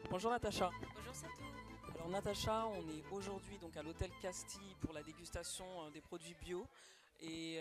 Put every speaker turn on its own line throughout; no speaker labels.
Bonjour Natacha.
Bonjour Satou.
Alors Natacha, on est aujourd'hui donc à l'hôtel Castille pour la dégustation des produits bio. Et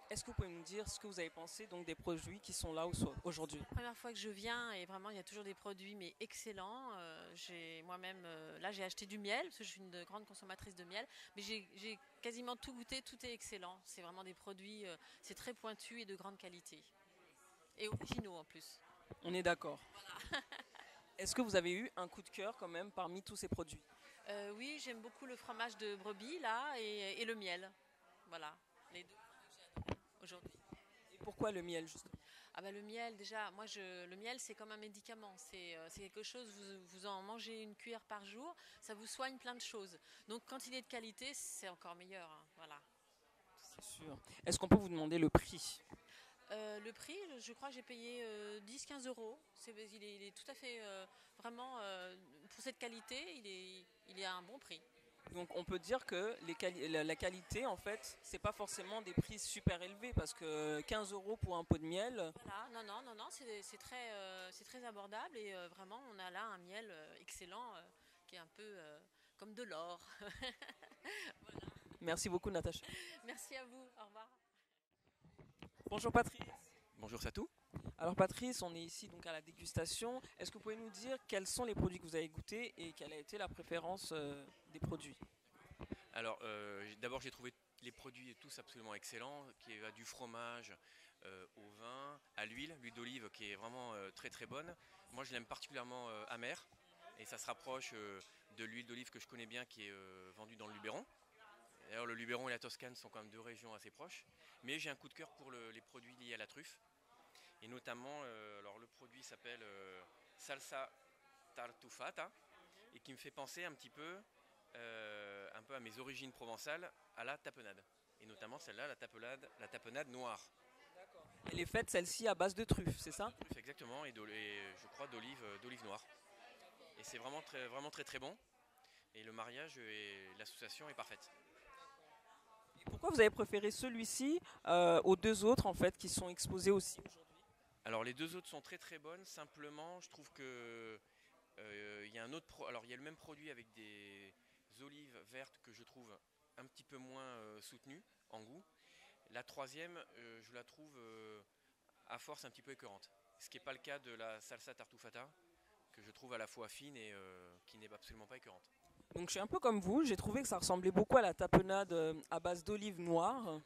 est-ce que vous pouvez nous dire ce que vous avez pensé donc des produits qui sont là aujourd'hui?
Première fois que je viens et vraiment il y a toujours des produits mais excellents. J'ai moi-même là j'ai acheté du miel parce que je suis une grande consommatrice de miel, mais j'ai quasiment tout goûté, tout est excellent. C'est vraiment des produits, c'est très pointu et de grande qualité et originaux en plus.
On est d'accord. Est-ce que vous avez eu un coup de cœur quand même parmi tous ces produits?
Oui, j'aime beaucoup le fromage de brebis là et le miel. Voilà, les deux que j'ai adorés aujourd'hui.
Et pourquoi le miel justement?
Ah bah le miel, déjà, le miel c'est comme un médicament, c'est quelque chose, vous en mangez une cuillère par jour, ça vous soigne plein de choses. Donc quand il est de qualité, c'est encore meilleur, hein, voilà.
C'est sûr. Est-ce qu'on peut vous demander le prix?
Le prix, je crois que j'ai payé 10-15 euros. Il est tout à fait, vraiment, pour cette qualité, il est à un bon prix.
Donc on peut dire que la qualité en fait, c'est pas forcément des prix super élevés parce que 15 euros pour un pot de miel.
Voilà, non, non, non, non, c'est très abordable et vraiment, on a là un miel excellent qui est un peu comme de l'or.
Merci beaucoup Natacha.
Merci à vous, au revoir.
Bonjour Patrice.
Bonjour Satou.
Alors Patrice, on est ici donc à la dégustation. Est-ce que vous pouvez nous dire quels sont les produits que vous avez goûtés et quelle a été la préférence des produits?
Alors d'abord j'ai trouvé les produits tous absolument excellents, qui va du fromage au vin, à l'huile d'olive qui est vraiment très très bonne. Moi je l'aime particulièrement amère et ça se rapproche de l'huile d'olive que je connais bien qui est vendue dans le Luberon. D'ailleurs le Luberon et la Toscane sont quand même deux régions assez proches. Mais j'ai un coup de cœur pour les produits liés à la truffe. Et notamment, alors le produit s'appelle Salsa Tartufata et qui me fait penser un peu à mes origines provençales, à la tapenade. Et notamment celle-là, la tapenade noire.
Elle est faite celle-ci à base de truffes, c'est ça?
Truffe exactement, et je crois d'olive noire. Et c'est vraiment très très bon. Et le mariage et l'association est parfaite.
Et pourquoi vous avez préféré celui-ci aux deux autres en fait qui sont exposés aussi aujourd'hui?
Alors les deux autres sont très très bonnes, simplement je trouve que il y a un alors il y a le même produit avec des olives vertes que je trouve un petit peu moins soutenues en goût. La troisième, je la trouve à force un petit peu écœurante. Ce qui n'est pas le cas de la salsa tartufata, que je trouve à la fois fine et qui n'est absolument pas écœurante.
Donc je suis un peu comme vous, j'ai trouvé que ça ressemblait beaucoup à la tapenade à base d'olive noire.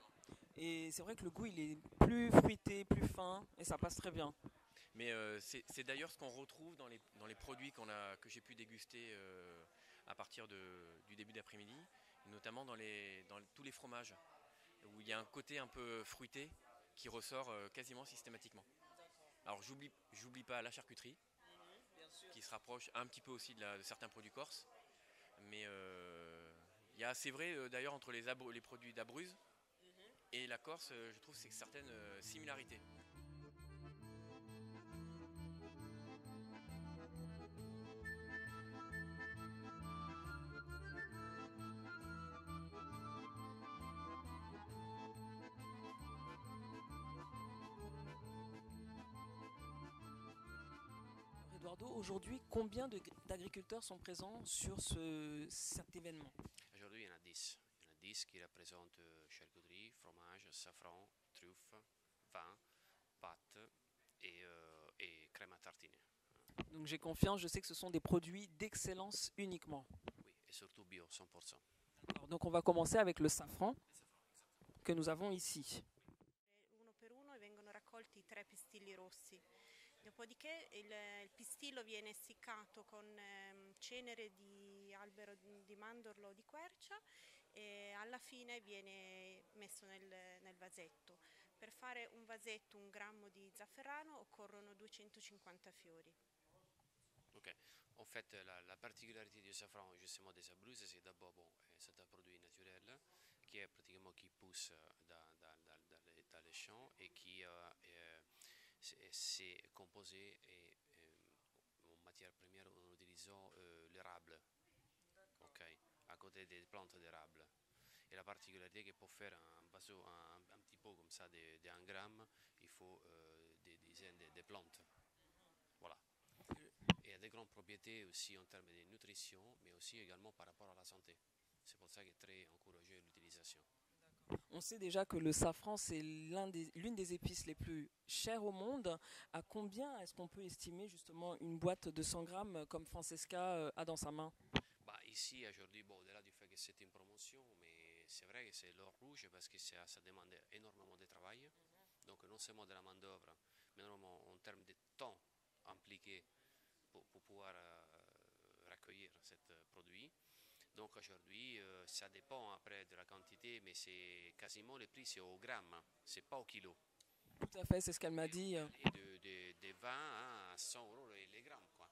Et c'est vrai que le goût il est plus fruité, plus fin et ça passe très bien.
Mais c'est d'ailleurs ce qu'on retrouve dans les produits que j'ai pu déguster à partir du début d'après-midi, notamment dans tous les fromages, où il y a un côté un peu fruité qui ressort quasiment systématiquement. Alors j'oublie pas la charcuterie, qui se rapproche un petit peu aussi de certains produits corses, mais il y a, c'est vrai d'ailleurs entre les produits d'Abruzzes et la Corse, je trouve c'est certaines similarités.
Alors, Eduardo, aujourd'hui, combien d'agriculteurs sont présents sur cet événement?
Aujourd'hui, il y en a 10. Il y en a 10 qui représentent charcuterie, fromage, safran, truffe, vin, pâte et crème à tartiner.
Donc j'ai confiance, je sais que ce sont des produits d'excellence uniquement.
Oui, et surtout bio, 100%.
Alors, donc on va commencer avec le safran que nous avons ici.
Uno per uno e vengono raccolti tre pistilli rossi. Dopodiché il pistillo viene essiccato con cenere di albero di mandorlo o di quercia e alla fine viene messo nel vasetto. Per fare un vasetto, 1 grammo di zafferano occorrono 250 fiori.
Ok. En fait, la particularité du safran, justement, des Abruzzes, c'est d'abord, bon, c'est un produit naturel qui est pratiquement qui pousse dans les champs et qui c'est composé en matière première en utilisant l'érable, ok, à côté des plantes d'érable. Et la particularité que pour faire un vaso, un petit pot comme ça de 1 gramme, il faut des dizaines de plantes. Voilà. Et des grandes propriétés aussi en termes de nutrition, mais aussi également par rapport à la santé. C'est pour ça qu'il est très encouragé l'utilisation.
On sait déjà que le safran, c'est l'une des épices les plus chères au monde. À combien est-ce qu'on peut estimer justement une boîte de 100 grammes comme Francesca a dans sa main?
Bah, ici, aujourd'hui, bon, au-delà du fait que c'était une promotion, mais c'est vrai que c'est l'or rouge parce que ça demande énormément de travail. Donc, non seulement de la main-d'œuvre, mais énormément en termes de temps impliqué pour pouvoir recueillir ce produit. Donc aujourd'hui, ça dépend après de la quantité, mais c'est quasiment le prix, c'est au gramme, c'est pas au kilo.
Tout à fait, c'est ce qu'elle m'a dit.
De 20 à 100 euros les grammes, quoi.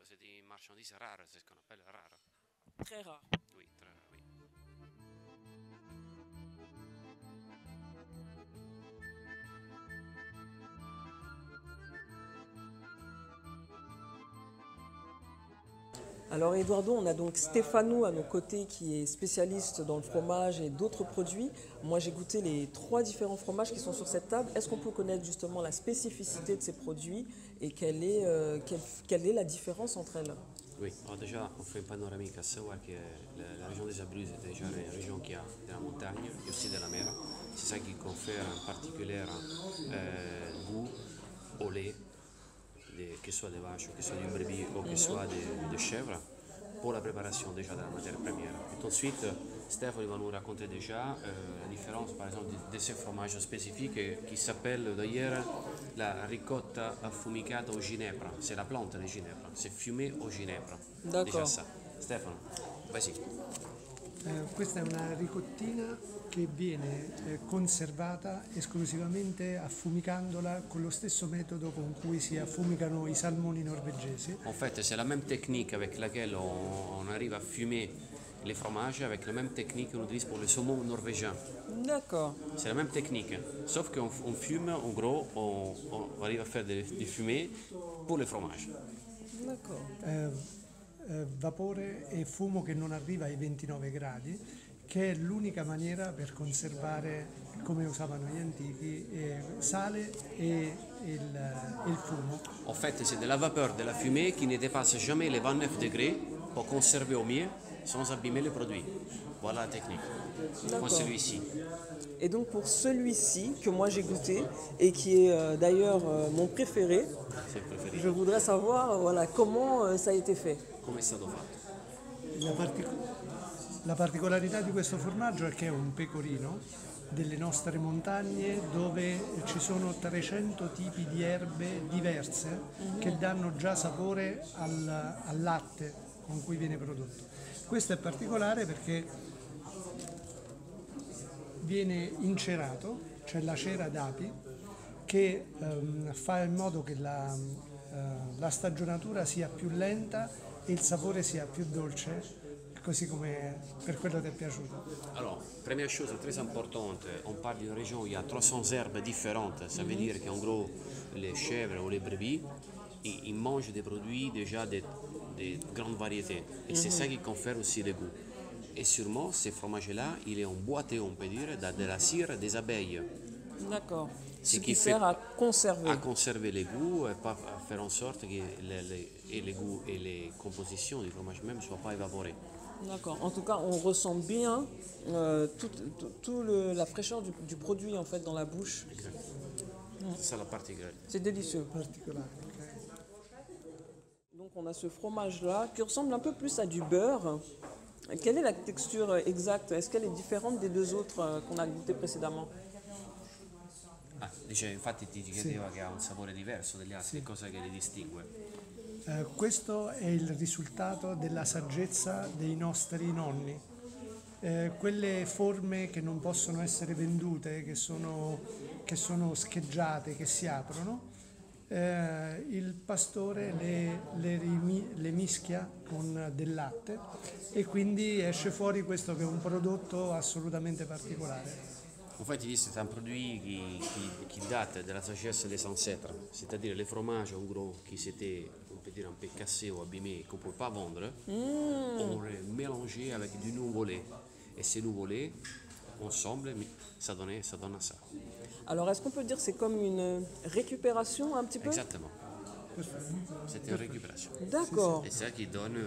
C'est une marchandise rare, c'est ce qu'on appelle rare.
Très rare.
Oui, très rare, oui.
Alors Eduardo, on a donc Stefano à nos côtés qui est spécialiste dans le fromage et d'autres produits. Moi j'ai goûté les 3 différents fromages qui sont sur cette table. Est-ce qu'on peut connaître justement la spécificité de ces produits et quelle est la différence entre elles?
Oui, alors déjà on fait un panoramique à savoir que la région des Abruzzes est déjà une région qui a de la montagne et aussi de la mer. C'est ça qui confère un particulier goût au lait, que ce soit des vaches, que ce soit du brebis ou que ce soit des chèvres, pour la préparation déjà de la matière première. Et ensuite, Stefano va nous raconter déjà la différence par exemple de ce fromage spécifique qui s'appelle d'ailleurs la ricotta affumicata au ginepra. C'est la plante du ginepra, c'est fumé au ginepra.
D'accord.
Déjà ça. Stefano, vas-y.
Questa è una ricottina che viene conservata esclusivamente affumicandola con lo stesso metodo con cui si affumicano i salmoni norvegesi.
En fait, c'est la même technique avec laquelle on arrive à fumer les fromages, avec la même technique qu'on utilise pour les saumons norvégiens.
D'accord.
C'est la même technique, sauf qu'on fume, en gros, on arrive à faire des fumées pour les fromages.
D'accord.
Vapore e fumo che non arriva ai 29 gradi, che è l'unica maniera per conservare, come usavano gli antichi, sale e il fumo.
En fait, c'est de la vapeur, de la fumée qui ne dépasse jamais les 29 degrés pour conserver au mieux sans abîmer le produit. Voilà la technique. Pour celui-ci.
Et donc pour celui-ci que moi j'ai goûté et qui est d'ailleurs mon préféré,
C'est le préféré.
je voudrais savoir voilà, comment ça a été fait.
Come è stato fatto?
La particolarità di questo formaggio è che è un pecorino delle nostre montagne dove ci sono 300 tipi di erbe diverse che danno già sapore al latte con cui viene prodotto. Questo è particolare perché viene incerato, c'è la cera d'api che fa in modo che la stagionatura sia più lenta e il sapore sia più dolce, così come per quello ti è piaciuto.
Alors, première chose très importante, on parle d'une région où il y a 300 herbes différentes. Ça veut dire qu'en gros, les chèvres ou les brebis, ils mangent des produits déjà de grandes variétés. Et c'est ça qui confère aussi le goût. Et sûrement, ce fromage-là, il est emboîté, on peut dire, de la cire des abeilles.
D'accord. Ce
qui
qui
fait
sert à conserver.
À conserver les goûts et pas faire en sorte que les goûts et les compositions du fromage même ne soient pas évaporés.
D'accord. En tout cas, on ressent bien la fraîcheur du produit en fait dans la bouche.
Exact. C'est ça la particularité.
C'est délicieux.
Particolare.
Donc on a ce fromage-là qui ressemble un peu plus à du beurre. Quelle est la texture exacte? Est-ce qu'elle est différente des 2 autres qu'on a goûté précédemment?
Dice, infatti ti chiedeva che ha un sapore diverso degli altri, cosa che li distingue?
Questo è il risultato della saggezza dei nostri nonni. Quelle forme che non possono essere vendute, che sono scheggiate, che si aprono, il pastore le mischia con del latte e quindi esce fuori questo che è un prodotto assolutamente particolare.
En fait, c'est un produit qui date de la sagesse des ancêtres, c'est-à-dire les fromages en gros qui s'étaient, on peut dire, un peu cassés ou abîmés, qu'on ne pouvait pas vendre, on les mélangeait avec du nouveau lait. Et ces nouveaux laits, ensemble, ça donne ça.
Alors est-ce qu'on peut dire que c'est comme une récupération un petit peu?
Exactement. C'est une récupération.
D'accord.
Et c'est ça qui donne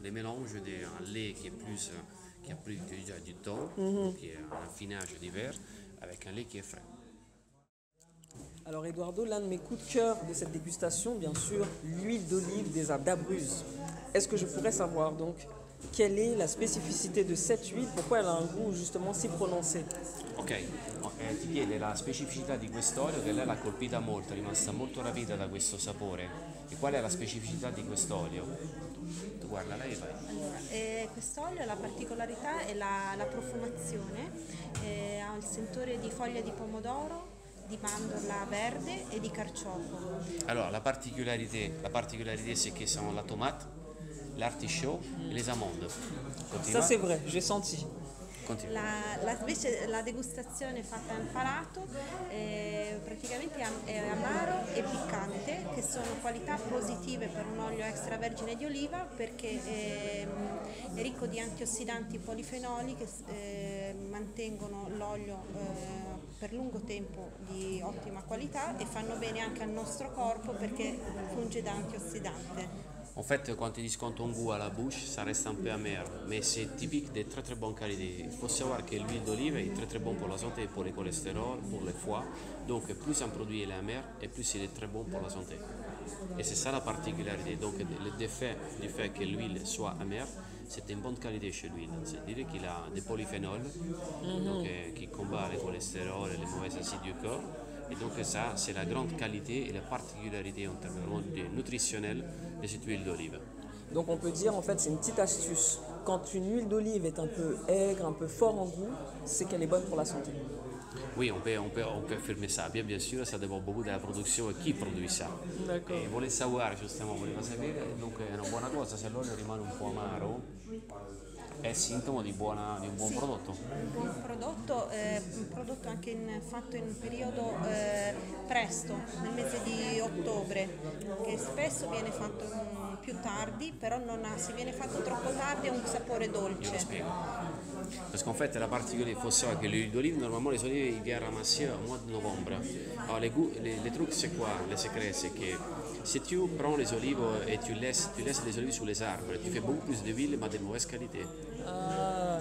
les mélanges d'un lait qui a pris déjà du temps, qui est un affinage divers, avec un lait qui est frais.
Alors Eduardo, l'un de mes coups de cœur de cette dégustation, bien sûr, l'huile d'olive des d'Abruzzes. Est-ce que je pourrais savoir donc quelle est la spécificité de cette huile, pourquoi elle a un goût justement si prononcé?
Ok, ti chiede la specificità di quest'olio che lei l'ha colpita molto, è rimasta molto rapita da questo sapore. E qual è la specificità di quest'olio? Tu guarda lei e vai.
Allora, quest'olio, la particolarità è la profumazione, ha il sentore di foglia di pomodoro, di mandorla verde et di carciofo.
Alors la particularité c'est que sont la tomate, l'artichaut et les amandes.
Ça c'est vrai, j'ai senti.
Continua.
Invece la degustazione fatta in palato praticamente è amaro e piccante, che sono qualità positive per un olio extravergine di oliva perché è ricco di antiossidanti polifenoli che mantengono l'olio per lungo tempo di ottima qualità e fanno bene anche al nostro corpo perché funge da antiossidante.
En fait, quand ils disent un goût à la bouche, ça reste un peu amer, mais c'est typique de très très bonne qualité. Il faut savoir que l'huile d'olive est très très bon pour la santé, pour le cholestérol, pour le foie. Donc plus un produit est amer, et plus il est très bon pour la santé. Et c'est ça la particularité. Donc le défait du fait que l'huile soit amère, c'est une bonne qualité chez l'huile. C'est-à-dire qu'il a des polyphénols donc, qui combattent le cholestérol et les mauvais acides du corps. Et donc ça, c'est la grande qualité et la particularité en termes nutritionnels de cette huile d'olive.
Donc on peut dire en fait c'est une petite astuce. Quand une huile d'olive est un peu aigre, un peu fort en goût, c'est qu'elle est bonne pour la santé.
Oui, on peut affirmer ça. Bien sûr, ça dépend beaucoup de la production et qui produit ça.
D'accord.
E voleva sapere, dunque è una buona cosa se l'olio rimane un po' amaro, è sintomo di un buon prodotto.
Un buon prodotto, un prodotto anche fatto in un periodo presto, nel mese di ottobre, che spesso viene fatto più tardi, però se viene fatto troppo tardi ha un sapore dolce.
Je le spiego. Parce qu'en fait, la particularité, il faut savoir que l'huile d'olive, normalement, les olives, ils viennent ramasser au mois de novembre. Alors, les trucs, c'est quoi? Le secret, c'est que si tu prends les olives et tu laisses les olives sur les arbres, tu fais beaucoup plus d'huile, mais de mauvaise qualité.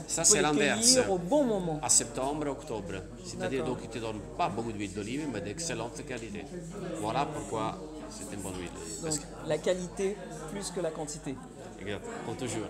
Ça, c'est l'inverse.
Au bon moment.
À septembre, octobre. C'est-à-dire donc, ils ne te donnent pas beaucoup d'huile d'olive, mais d'excellente qualité. Voilà pourquoi c'est une bonne huile.
Donc la qualité plus que la quantité.
Regarde, on te jure.